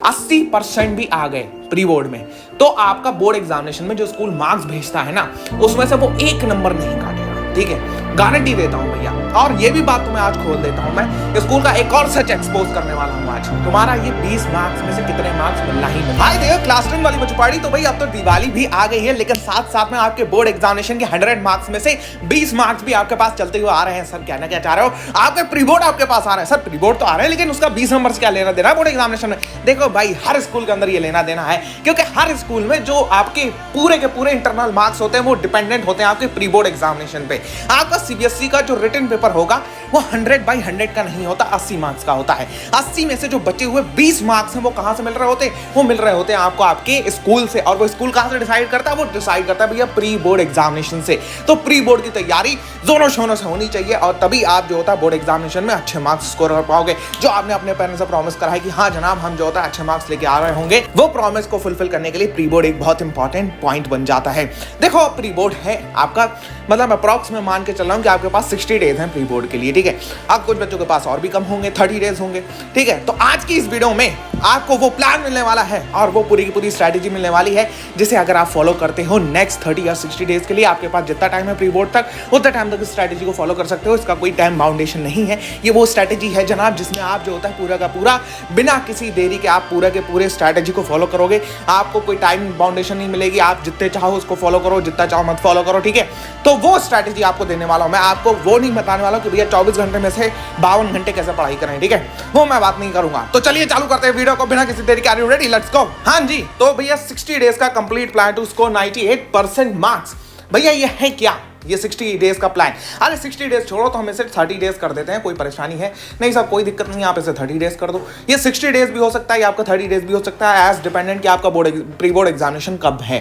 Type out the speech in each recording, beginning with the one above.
80% भी आ गए pre board में तो आपका बोर्ड एग्जामिनेशन में जो स्कूल मार्क्स भेजता है ना उसमें से वो एक नंबर नहीं काटेगा। ठीक है, गारंटी देता हूं भैया। और ये भी बात तुम्हें आज खोल देता हूं, मैं स्कूल का एक और सच एक्सपोज करने वाला हूं आज। तुम्हारा ये 20 मार्क्स में से कितने मार्क्स मिलना ही मिलना। भाई देखो क्लास 10 वाली बचपड़ी तो भाई अब तो दिवाली भी आ गई है, लेकिन साथ साथ में आपके बोर्ड एग्जामिनेशन के 100 मार्क्स में से 20 मार्क्स भी आपके पास चलते हुए आ रहे हैं। सर कहना क्या चाह रहे हो, आपके प्री बोर्ड आपके पास आ रहे हैं। सर प्री बोर्ड तो आ रहे हैं, लेकिन उसका 20 नंबर से क्या लेना देना है बोर्ड एग्जामिनेशन में। देखो भाई हर स्कूल के अंदर ये लेना देना है, क्योंकि हर स्कूल में जो आपके पूरे के पूरे इंटरनल मार्क्स होते हैं वो डिपेंडेंट होते हैं आपके प्री बोर्ड एग्जामिनेशन पे। आपका सीबीएसई का जो रिटन पेपर होगा वो 100/100 का नहीं होता, 80 मार्क्स का होता है। 80 में से जो बचे हुए 20 मार्क्स हैं वो कहां से मिल रहे होते हैं, वो मिल रहे होते हैं आपको आपके स्कूल से। और वो स्कूल कहां से डिसाइड करता है, वो डिसाइड करता है भैया प्री बोर्ड एग्जामिनेशन से। तो प्री बोर्ड की तैयारी जोरों शोरों से होनी चाहिए, और तभी आप जो होता है बोर्ड एग्जामिनेशन में अच्छे मार्क्स स्कोर कर पाओगे। जो आपने अपने पेरेंट्स से प्रॉमिस करा है कि हाँ जनाब हम जो होता है अच्छे मार्क्स लेके आ रहे होंगे, वो प्रॉमिस को फुलफिल करने के लिए प्री बोर्ड एक बहुत इंपॉर्टेंट पॉइंट बन जाता है। देखो प्री बोर्ड है आपका, मतलब अप्रॉक्स में मान के चल रहा हूं कि आपके पास 60 डेज हैं प्री बोर्ड के लिए। ठीक है, अब कुछ बच्चों के पास और भी कम होंगे, 30 डेज होंगे। ठीक है, तो आज की इस वीडियो में आपको वो प्लान मिलने वाला है और वो पूरी की पूरी स्ट्रैटेजी मिलने वाली है, जिसे अगर आप फॉलो करते हो नेक्स्ट 30 या 60 डेज के लिए, आपके पास जितना टाइम है प्री बोर्ड तक उतना टाइम तक इस स्ट्रैटेजी को फॉलो कर सकते हो। इसका कोई टाइम बाउंडेशन नहीं है। ये वो स्ट्रैटेजी है जनाब जिसमें आप जो होता है पूरा का पूरा बिना किसी देरी के आप पूरा के पूरे स्ट्रैटेजी को फॉलो करोगे। आपको कोई टाइम बाउंडेशन नहीं मिलेगी, आप जितने चाहो उसको फॉलो करो, जितना चाहो मत फॉलो करो। ठीक है, तो वो स्ट्रैटेजी आपको देने वाला हूं मैं। आपको वो नहीं बताने वाला कि भैया 24 घंटे में से 52 घंटे कैसे पढ़ाई करें। ठीक है, वो मैं बात नहीं करूंगा। तो चलिए चालू करते हैं वीडियो को बिना किसी देरी के। Are you ready? Let's go. हाँ जी, तो भैया 60 डेज का complete plan to score 98% marks. भैया ये है क्या, ये 60 डेज का प्लान? अरे 60 डेज छोड़ो तो हम इसे 30 डेज कर देते हैं, कोई परेशानी है नहीं सर, कोई दिक्कत नहीं, आप इसे 30 डेज कर दो। ये 60 डेज भी हो सकता है, आपका 30 डेज भी हो सकता है, एज डिपेंडेंट कि आपका प्री बोर्ड एग्जामिनेशन कब है।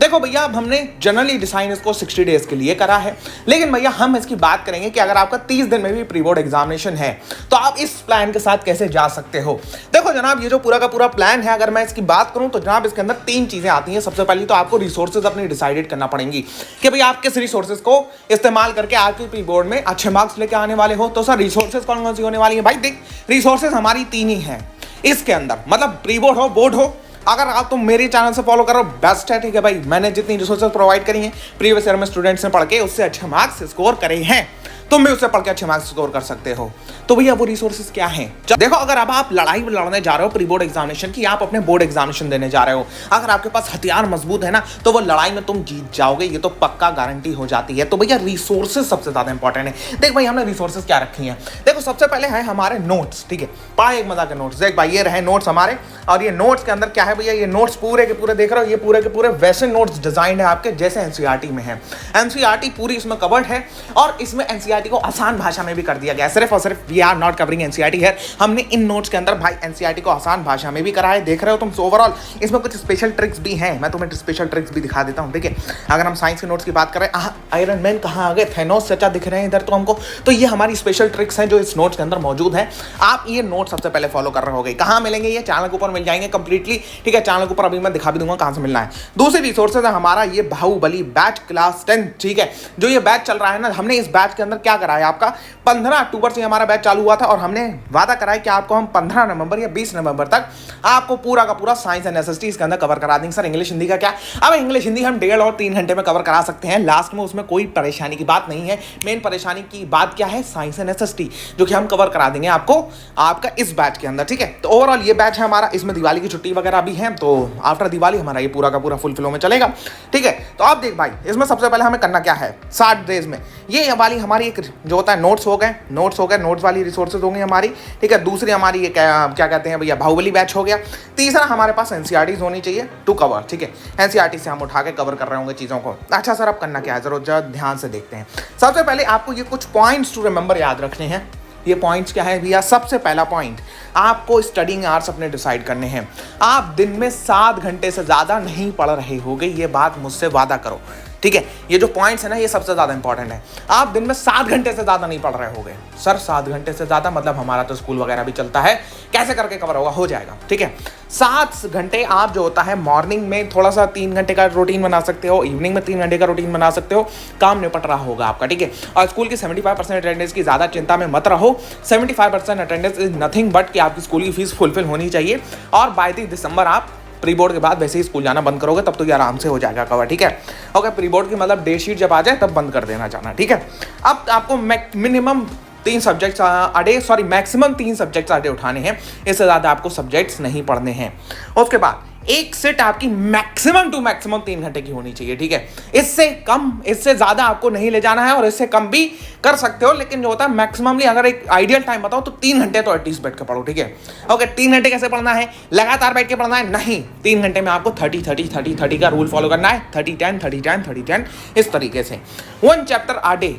देखो भैया अब हमने जनरली डिजाइन इसको 60 डेज के लिए करा है, लेकिन भैया हम इसकी बात करेंगे कि अगर आपका 30 दिन में भी प्री बोर्ड एग्जामिनेशन है तो आप इस प्लान के साथ कैसे जा सकते हो। देखो जनाब ये जो पूरा का पूरा प्लान है, अगर मैं इसकी बात करूं तो जनाब इसके अंदर 3 चीजें आती हैं। सबसे पहले तो आपको रिसोर्सेज अपनी डिसाइडेड करना पड़ेंगी कि भाई आप किस रिसोर्सेज को इस्तेमाल करके आपके प्री बोर्ड में अच्छे मार्क्स लेके आने वाले हो। तो सर रिसोर्सेज कौन कौन सी होने वाली है? भाई देख रिसोर्सेज हमारी 3 ही हैं इसके अंदर, मतलब प्री बोर्ड हो बोर्ड हो। अगर आप तुम मेरे चैनल से फॉलो करो बेस्ट है। ठीक है भाई, मैंने जितनी रिसोर्सेज प्रोवाइड करी हैं प्रीवियस ईयर में स्टूडेंट्स ने पढ़ के उससे अच्छे मार्क्स स्कोर करे हैं, तुम भी उससे पढ़ के अच्छे मार्क्स स्कोर कर सकते हो। तो भैया वो रिसोर्सेज क्या हैं? देखो अगर अब आप लड़ाई लड़ने जा रहे हो प्री बोर्ड एग्जामिनेशन की, आप अपने बोर्ड एग्जामिनेशन देने जा रहे हो, अगर आपके पास हथियार मजबूत है ना तो वो लड़ाई में तुम जीत जाओगे, ये तो पक्का गारंटी हो जाती है। तो भैया रिसोर्सेज सबसे ज्यादा इंपॉर्टेंट है। देख भाई हमने रिसोर्सेज क्या रखी हैं, देखो सबसे पहले है हमारे नोट्स। ठीक है, पढ़ाई एक मजा के नोट्स। देख भाई ये रहे नोट्स हमारे, और ये नोट्स के अंदर क्या है भैया, ये नोट्स पूरे के पूरे देख रहे हो, ये पूरे के पूरे वैसे नोट्स डिजाइन है आपके जैसे एनसीईआरटी में है। एनसीईआरटी पूरी इसमें कवर्ड है, और इसमें एनसीईआरटी को आसान भाषा में भी कर दिया गया है। सिर्फ और सिर्फ we are not covering NCERT है, हमने इन नोट्स के अंदर भाई एनसीईआरटी को आसान भाषा में भी करा है। देख रहे हो तुम ओवरऑल इसमें कुछ स्पेशल ट्रिक्स भी हैं, मैं तुम्हें स्पेशल ट्रिक्स भी दिखा देता हूं। ठीक है, अगर हम साइंस के नोट्स की बात करें, आयरन मैन कहां आ गए, थेनोस चाचा दिख रहे हैं इधर तो हमको, तो ये हमारी स्पेशल ट्रिक्स हैं जो इस नोट्स के अंदर मौजूद है। आप ये नोट सबसे पहले फॉलो कर रहे होगे। कहां मिलेंगे? ये चैनल के ऊपर मिल जाएंगे कंप्लीटली। ठीक है, चैनल के ऊपर अभी मैं दिखा भी दूंगा कहां से मिलना है। दूसरी रिसोर्सेज है हमारा ये बाहुबली बैच क्लास 10। ठीक है, जो ये बैच चल रहा है ना, हमने इस बैच के अंदर क्या करा है, आपका 15 अक्टूबर से हमारा बैच चालू हुआ था, और हमने वादा करा है कि आपको हम 15 नवंबर या 20 नवंबर तक आपको पूरा का पूरा साइंस एंड एसएसटी इसके अंदर कवर करा देंगे। सर इंग्लिश हिंदी का क्या? अब इंग्लिश हिंदी हम 1.5 और 3 घंटे में कवर करा सकते हैं लास्ट में, उसमें कोई परेशानी की बात नहीं है। मेन परेशानी की बात क्या है, साइंस एंड एसएसटी, जो कि हम कवर करा देंगे आपको आपका इस बैच के अंदर। ठीक है, तो ओवरऑल ये बैच है हमारा, इसमें दिवाली की छुट्टी वगैरह भी है, तो आफ्टर दिवाली हमारा ये पूरा का पूरा फुल फ्लो में चलेगा। ठीक है, तो आप देख भाई इसमें सबसे पहले हमें करना क्या है, 60 डेज में ये वाली हमारी एक जो होता है नोट्स हो गए, नोट्स वाली रिसोर्सेज होंगी हमारी। ठीक है, दूसरी हमारी ये क्या कहते हैं भैया, बाहुबली बैच हो गया। तीसरा हमारे पास एनसीईआरटीज होनी चाहिए टू कवर। ठीक है, एनसीईआरटी से हम उठा के कवर कर रहे होंगे चीज़ों को। अच्छा सर अब करना क्या है, जरा ध्यान से देखते हैं। सबसे पहले आपको ये कुछ पॉइंट्स टू रिमेंबर याद रखने हैं। ये पॉइंट्स क्या है भैया? सबसे पहला पॉइंट, आपको स्टडिंग आवर्स अपने डिसाइड करने हैं। आप दिन में 7 घंटे से ज़्यादा नहीं पढ़ रहे होगे, ये बात मुझसे वादा करो। ठीक है, ये जो पॉइंट्स है ना, ये सबसे ज्यादा इंपॉर्टेंट है। आप दिन में 7 घंटे से ज्यादा नहीं पढ़ रहे होगे सर, 7 घंटे से ज्यादा मतलब हमारा तो स्कूल वगैरह भी चलता है, कैसे करके कवर होगा, हो जाएगा, ठीक है। 7 घंटे आप जो होता है मॉर्निंग में थोड़ा सा 3 घंटे का रूटीन बना सकते हो, इवनिंग में 3 घंटे का रूटीन बना सकते हो, काम निपट रहा होगा आपका, ठीक है। और स्कूल की 75% अटेंडेंस की ज्यादा चिंता में मत रहो। 75% अटेंडेंस इज नथिंग बट कि आपकी स्कूल की फीस फुलफिल होनी चाहिए। और 22 दिसंबर आप प्री बोर्ड के बाद वैसे ही स्कूल जाना बंद करोगे, तब तो ये आराम से हो जाएगा कवर, ठीक है। ओके, प्री बोर्ड की मतलब डेट शीट जब आ जाए तब बंद कर देना जाना, ठीक है। अब आपको मिनिमम 3 सब्जेक्ट्स मैक्सिमम 3 सब्जेक्ट्स आधे उठाने हैं, इससे ज़्यादा आपको सब्जेक्ट्स नहीं पढ़ने हैं। उसके बाद एक सेट आपकी मैक्सिमम टू मैक्सिमम 3 घंटे की होनी चाहिए, ठीक है। इससे कम, इससे ज़्यादा आपको नहीं ले जाना है, और इससे कम भी कर सकते हो, लेकिन जो होता है मैक्सिममली अगर एक आइडियल टाइम बताओ तो 3 घंटे तो एटलीस्ट बैठ के पढ़ो, ठीक है। ओके, 3 घंटे कैसे पढ़ना है, लगातार बैठ के पढ़ना है नहीं, 3 घंटे में आपको 30-30-30-30 का रूल फॉलो करना है, 30-10-30-10-30-10 इस तरीके से 1 चैप्टर आ डे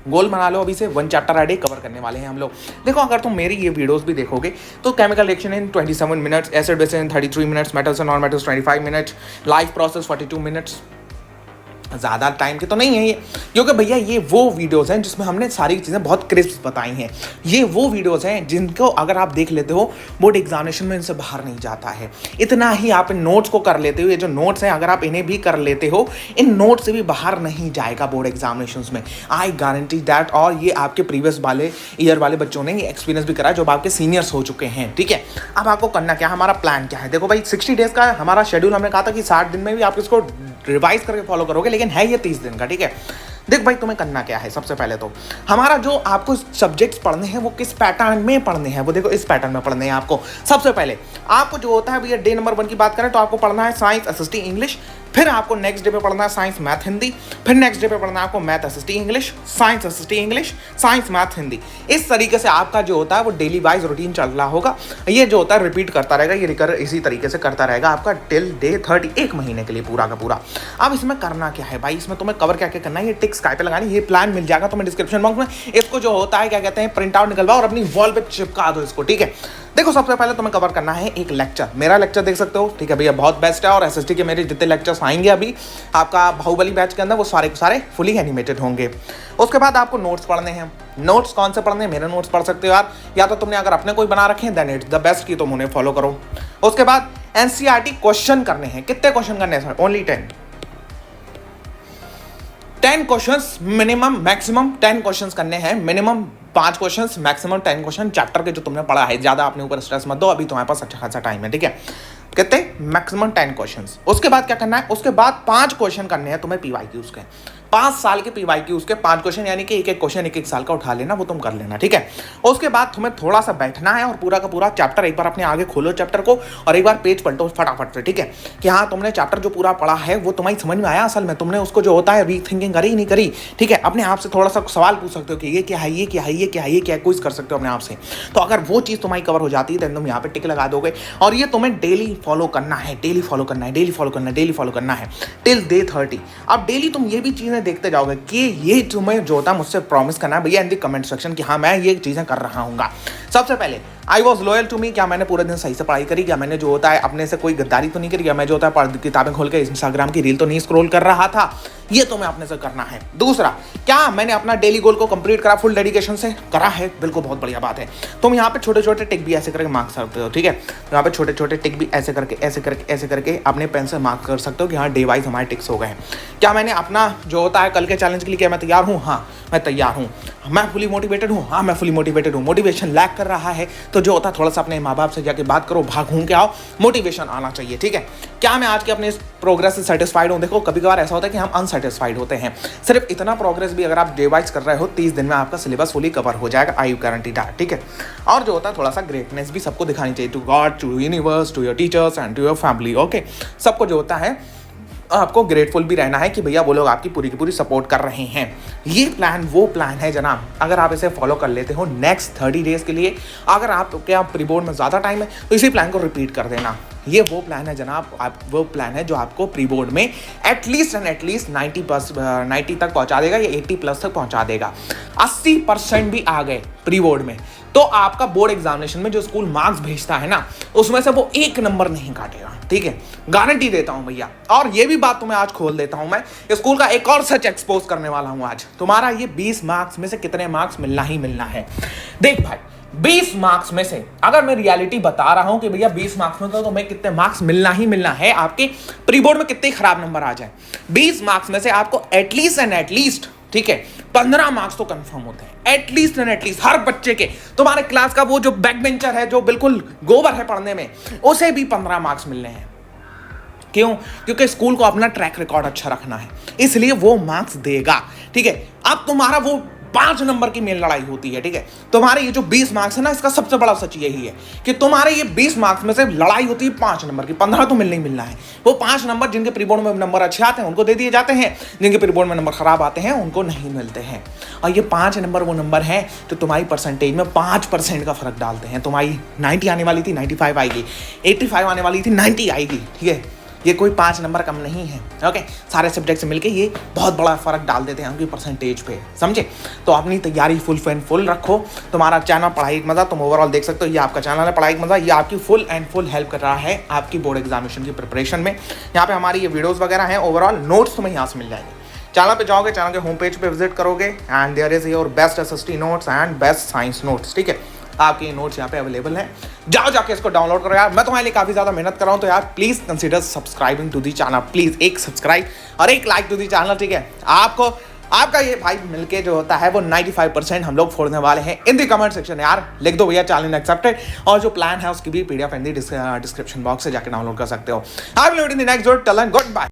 गोल बना लो। अभी से 1 चैप्टर आ डे कवर करने वाले हैं हम लोग। देखो, अगर तुम मेरी ये वीडियोस भी देखोगे तो chemical reaction in 27 minutes, acid base in 33 minutes, metals and non metals 25 minutes, life process 42 minutes, ज़्यादा टाइम के तो नहीं है ये, क्योंकि भैया ये वो वीडियोस हैं जिसमें हमने सारी चीज़ें बहुत क्रिस्प बताई हैं। ये वो वीडियोस हैं जिनको अगर आप देख लेते हो बोर्ड एग्जामिनेशन में इनसे बाहर नहीं जाता है। इतना ही आप इन नोट्स को कर लेते हो, ये जो नोट्स हैं अगर आप इन्हें भी कर लेते हो, इन नोट्स से भी बाहर नहीं जाएगा बोर्ड एग्जामिनेशन में, आई गारंटी दैट। और ये आपके प्रीवियस वाले ईयर वाले बच्चों ने ये एक्सपीरियंस भी करा जो आपके सीनियर्स हो चुके हैं, ठीक है। अब आपको करना क्या, हमारा प्लान क्या है, देखो भाई 60 डेज का हमारा शेड्यूल, हमने कहा था कि 60 दिन में भी आप इसको रिवाइज करके फॉलो करोगे, लेकिन है ये 30 दिन का, ठीक है। देख भाई, तुम्हें करना क्या है, सबसे पहले तो हमारा जो आपको सब्जेक्ट्स पढ़ने हैं वो किस पैटर्न में पढ़ने हैं, वो देखो इस पैटर्न में पढ़ने हैं आपको। सबसे पहले आपको जो होता है भैया, डे नंबर 1 की बात करें तो आपको पढ़ना है साइंस एसएसटी इंग्लिश, फिर आपको नेक्स्ट डे पे पढ़ना है साइंस मैथ हिंदी, फिर नेक्स्ट डे पे पढ़ना है आपको math SST English, science SST English, science math Hindi. इस तरीके से आपका जो होता है वो डेली वाइज रूटीन चल रहा होगा। ये जो होता है रिपीट करता रहेगा, ये रिकर इसी तरीके से करता रहेगा आपका टिल डे 30, 1 महीने के लिए पूरा का पूरा। अब इसमें करना क्या है भाई, इसमें तुम्हें कवर क्या क्या करना है, ये टिक्स काय पे लगानी, ये प्लान मिल जाएगा तुम्हें डिस्क्रिप्शन बॉक्स में। इसको जो होता है क्या कहते हैं, प्रिंट आउट निकलवाओ और अपनी वॉल पे चिपका दो इसको, ठीक है। देखो, सबसे पहले तुम्हें कवर करना है एक लेक्चर, मेरा लेक्चर देख सकते हो, ठीक है भैया, बहुत बेस्ट है। और एसएसटी के मेरे जितने लेक्चर्स आएंगे अभी आपका बाहुबली बैच के अंदर, वो सारे के सारे फुली एनिमेटेड होंगे। उसके बाद आपको नोट्स पढ़ने हैं। नोट्स कौन से पढ़ने हैं, मेरे नोट्स पढ़ सकते हो यार, या तो तुमने अगर अपने कोई बना रखे हैं देन इट्स द बेस्ट कि तुम उन्हें फॉलो करो। उसके बाद एनसीईआरटी क्वेश्चन करने हैं। कितने क्वेश्चन करने हैं sir, only 10 questions minimum, maximum 10 questions करने हैं, minimum 5 questions, maximum 10 question chapter के जो तुमने पढ़ा है। ज़्यादा अपने ऊपर स्ट्रेस मत दो, अभी तुम्हारे पास अच्छा खासा टाइम है, ठीक है। कितने, मैक्सिमम 10 क्वेश्चंस। उसके बाद क्या करना है, उसके बाद 5 क्वेश्चन करने हैं तुम्हें पीवाईक्यूज के, 5 साल के पीवाईक्यूज के 5 क्वेश्चन, यानी कि एक क्वेश्चन 1 साल का उठा लेना, वो तुम कर लेना, ठीक है। उसके बाद तुम्हें थोड़ा सा बैठना है और पूरा का पूरा चैप्टर एक बार अपने आगे खोलो चैप्टर को, और एक बार पेज पलटो फटाफट से, ठीक है, कि हाँ तुमने चैप्टर जो पूरा पढ़ा है वो तुम्हारी समझ में आया, असल में तुमने उसको जो होता है रीथिंकिंग करी नहीं करी, ठीक है। अपने आप से थोड़ा सा सवाल पूछ सकते हो कि ये क्या है, ये क्या है, ये क्या है, ये क्या है, क्विज कर सकते हो अपने आप से। तो अगर वो चीज़ तुम्हारी कवर हो जाती है तो तुम यहाँ पे टिक लगा दोगे। और ये तुम्हें डेली फॉलो करना है, डेली फॉलो करना है, डेली फॉलो करना है, डेली फॉलो करना है टिल डे 30। अब डेली तुम ये भी चीज़ें देखते जाओगे कि ये तुम्हें जो होता है मुझसे प्रॉमिस करना है भैया इन दी कमेंट सेक्शन कि हाँ मैं ये चीज़ें कर रहा हूँ। सबसे पहले I was loyal to me, क्या मैंने पूरे दिन सही से पढ़ाई करी, क्या मैंने जो होता है अपने से कोई गद्दारी तो नहीं करी, क्या मैं जो होता है किताबें खोल के इंस्टाग्राम की रील तो नहीं स्क्रॉल कर रहा था, ये तुम्हें अपने से करना है। दूसरा, क्या मैंने अपना डेली गोल को कंप्लीट करा फुल डेडिकेशन से, करा है, बिल्कुल बहुत बढ़िया बात है। तुम यहाँ पे छोटे छोटे टिक भी ऐसे करके मार्क सकते हो, ठीक है। यहाँ पे छोटे छोटे टिक भी ऐसे करके ऐसे करके ऐसे करके अपने पेन से मार्क कर सकते हो कि हाँ डे वाइज हमारे टिक्स हो गए हैं। क्या मैंने अपना जो होता है कल के चैलेंज के लिए क्या मैं तैयार हूँ, हाँ मैं तैयार हूँ। मैं फुली मोटिवेटेड हूँ, हाँ मैं फुली मोटिवेटेड हूँ। मोटिवेशन लैक कर रहा है तो जो होता है थोड़ा सा अपने माँ बाप से जाके बात करो, भाग घूम के आओ, मोटिवेशन आना चाहिए, ठीक है। क्या मैं आज के अपने प्रोग्रेस से सेटिस्फाइड हूँ, देखो कभी कभार ऐसा होता है कि हम अनसेटिस्फाइड होते हैं। सिर्फ इतना प्रोग्रेस भी अगर आप डे वाइज कर रहे हो 30 दिन में आपका सिलेबस फुली कवर हो जाएगा, आई गारंटी दैट, ठीक है। और जो होता है थोड़ा सा ग्रेटनेस भी सबको दिखानी चाहिए, to God, to universe, to your teachers and to your family, okay. सबको जो होता है आपको ग्रेटफुल भी रहना है कि भैया वो लोग आपकी पूरी की पूरी सपोर्ट कर रहे हैं। ये प्लान वो प्लान है जनाब, अगर आप इसे फॉलो कर लेते हो नेक्स्ट 30 डेज के लिए, अगर आप क्या प्री बोर्ड में ज़्यादा टाइम है तो इसी प्लान को रिपीट कर देना। ये वो प्लान है जनाब, आप वो प्लान है जो आपको प्री बोर्ड में एटलीस्ट 90 तक पहुंचा देगा या 80+ तक पहुंचा देगा। 80% भी आ गए प्री बोर्ड में तो आपका बोर्ड एग्जामिनेशन में जो स्कूल मार्क्स भेजता है ना, उसमें से वो एक नंबर नहीं काटेगा, ठीक है, गारंटी देता हूं भैया। और ये भी बात तुम्हें आज खोल देता हूं, मैं स्कूल का एक और सच एक्सपोज करने वाला हूं आज। तुम्हारा ये 20 मार्क्स में से कितने मार्क्स मिलना ही मिलना है। देख भाई, 20 मार्क्स में से अगर मैं रियलिटी बता रहा हूं कि भैया 20 मार्क्स में तो मैं कितने मार्क्स मिलना ही मिलना है, आपके प्री बोर्ड में कितने खराब नंबर आ जाए, 20 मार्क्स में से आपको एटलीस्ट ठीक है 15 मार्क्स तो कंफर्म होते हैं, एटलीस्ट हर बच्चे के। तुम्हारे क्लास का वो जो बैक बेंचर है, जो बिल्कुल गोबर है पढ़ने में, उसे भी 15 मार्क्स मिलने हैं। क्यों? क्योंकि स्कूल को अपना ट्रैक रिकॉर्ड अच्छा रखना है, इसलिए वो मार्क्स देगा, ठीक है। अब तुम्हारा वो 5 नंबर की मेन लड़ाई होती है, ठीक है। तुम्हारे ये जो 20 मार्क्स है ना, इसका सबसे बड़ा सच यही है कि तुम्हारे ये 20 मार्क्स में से लड़ाई होती है 5 नंबर की, 15 तो मिलना ही मिलना है। वो 5 नंबर जिनके प्री बोर्ड में नंबर अच्छे आते हैं उनको दे दिए जाते हैं, जिनके प्री बोर्ड में नंबर खराब आते हैं उनको नहीं मिलते हैं। और ये 5 नंबर वो नंबर है जो तुम्हारी परसेंटेज में 5% का फर्क डालते हैं। तुम्हारी 90 आने वाली थी 95 आएगी, 85 आने वाली थी 90 आएगी, ठीक है। ये कोई 5 नंबर कम नहीं है, ओके। सारे सब्जेक्ट से मिलके ये बहुत बड़ा फर्क डाल देते हैं उनकी परसेंटेज पे, समझे। तो अपनी तैयारी फुल रखो। तुम्हारा चैनल पढ़ाई एक मज़ा, तुम ओवरऑल देख सकते हो, ये आपका चैनल है पढ़ाई एक मज़ा। ये आपकी फुल हेल्प कर रहा है आपकी बोर्ड एग्जामिनेशन की प्रिपरेशन में। यहाँ पे हमारी ये वीडियोज़ वगैरह हैं, ओवरऑल नोट्स तुम्हें यहाँ से मिल जाएंगे। चैनल पे जाओगे, चैनल के होम पेज पे विजिट करोगे and there is your best SST notes and best science notes, ठीक है। आपके ये नोट्स यहाँ पे अवेलेबल हैं, जाओ जाके इसको डाउनलोड करो यार। मैं तुम्हारे लिए काफी ज्यादा मेहनत कर रहा हूँ, तो यार please consider subscribing to the channel, please एक सब्सक्राइब और एक लाइक टू दी चैनल, ठीक है। आपका ये भाई मिलके जो होता है वो 95% हम लोग फोड़ने वाले हैं इन दी कमेंट सेक्शन। यार लिख दो भैया चैलेंज एक्सेप्टेड, और जो प्लान है उसकी भी PDF in the description box से जाके डाउनलोड कर सकते हो। I will meet in the next video, till then good bye.